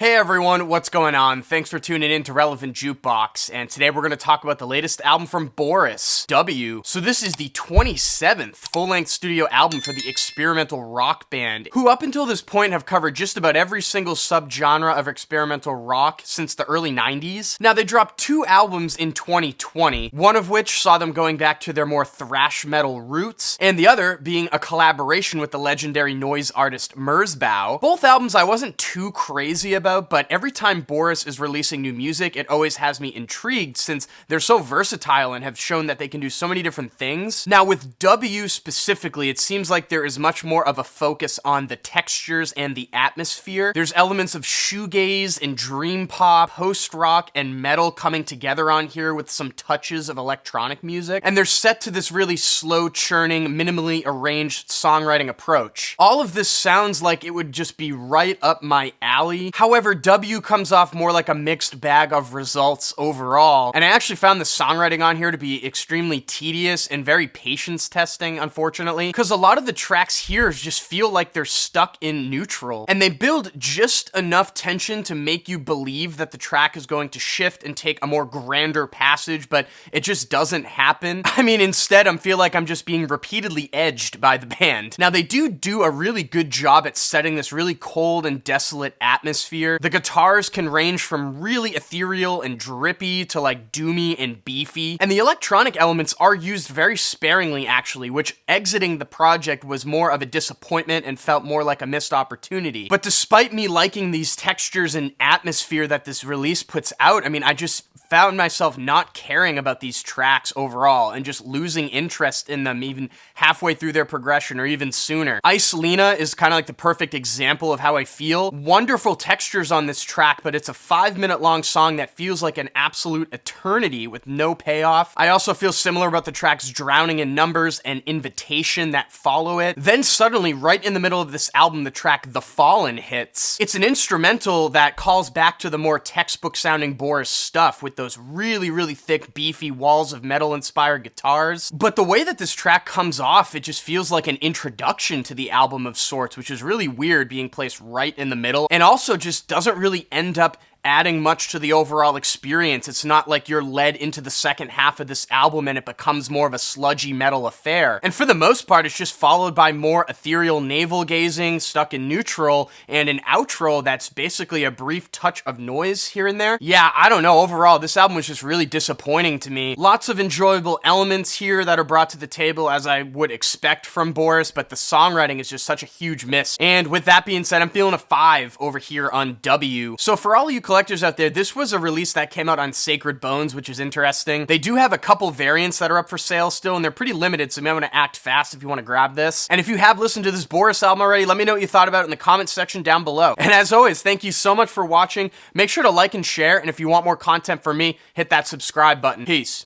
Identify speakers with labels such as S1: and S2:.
S1: Hey everyone, what's going on? Thanks for tuning in to Relevant Jukebox, and today we're going to talk about the latest album from Boris, W. So this is the 27th full-length studio album for the experimental rock band, who up until this point have covered just about every single subgenre of experimental rock since the early 90s. Now they dropped 2 albums in 2020, one of which saw them going back to their more thrash metal roots, and the other being a collaboration with the legendary noise artist Merzbow. Both albums I wasn't too crazy about, but every time Boris is releasing new music, it always has me intrigued since they're so versatile and have shown that they can do so many different things. Now with W specifically, it seems like there is much more of a focus on the textures and the atmosphere. There's elements of shoegaze and dream pop, post-rock, and metal coming together on here with some touches of electronic music, and they're set to this really slow churning, minimally arranged songwriting approach. All of this sounds like it would just be right up my alley. However, W comes off more like a mixed bag of results overall, and I actually found the songwriting on here to be extremely tedious and very patience testing, unfortunately, because a lot of the tracks here just feel like they're stuck in neutral, and they build just enough tension to make you believe that the track is going to shift and take a more grander passage, but it just doesn't happen. I mean, instead, I feel like I'm just being repeatedly edged by the band. Now, they do a really good job at setting this really cold and desolate atmosphere. The guitars can range from really ethereal and drippy to like doomy and beefy, and the electronic elements are used very sparingly actually, which exiting the project was more of a disappointment and felt more like a missed opportunity. But despite me liking these textures and atmosphere that this release puts out, I mean, I just found myself not caring about these tracks overall and just losing interest in them even halfway through their progression or even sooner. Ice Lena is kind of like the perfect example of how I feel. Wonderful textures on this track, but it's a 5-minute long song that feels like an absolute eternity with no payoff. I also feel similar about the tracks Drowning in Numbers and Invitation that follow it. Then suddenly, right in the middle of this album, the track The Fallen hits. It's an instrumental that calls back to the more textbook sounding Boris stuff with those really thick, beefy walls of metal-inspired guitars. But the way that this track comes off, it just feels like an introduction to the album of sorts, which is really weird being placed right in the middle, and also just doesn't really end up adding much to the overall experience. It's not like you're led into the second half of this album and it becomes more of a sludgy metal affair. And for the most part, it's just followed by more ethereal navel-gazing, stuck in neutral, and an outro that's basically a brief touch of noise here and there. Yeah, I don't know. Overall, this album was just really disappointing to me. Lots of enjoyable elements here that are brought to the table as I would expect from Boris, but the songwriting is just such a huge miss. And with that being said, I'm feeling a 5 over here on W. So for all you collectors out there, this was a release that came out on Sacred Bones, which is interesting. They do have a couple variants that are up for sale still, and they're pretty limited, so you might want to act fast if you want to grab this. And if you have listened to this Boris album already, let me know what you thought about it in the comments section down below. And as always, thank you so much for watching. Make sure to like and share, and if you want more content from me, hit that subscribe button. Peace.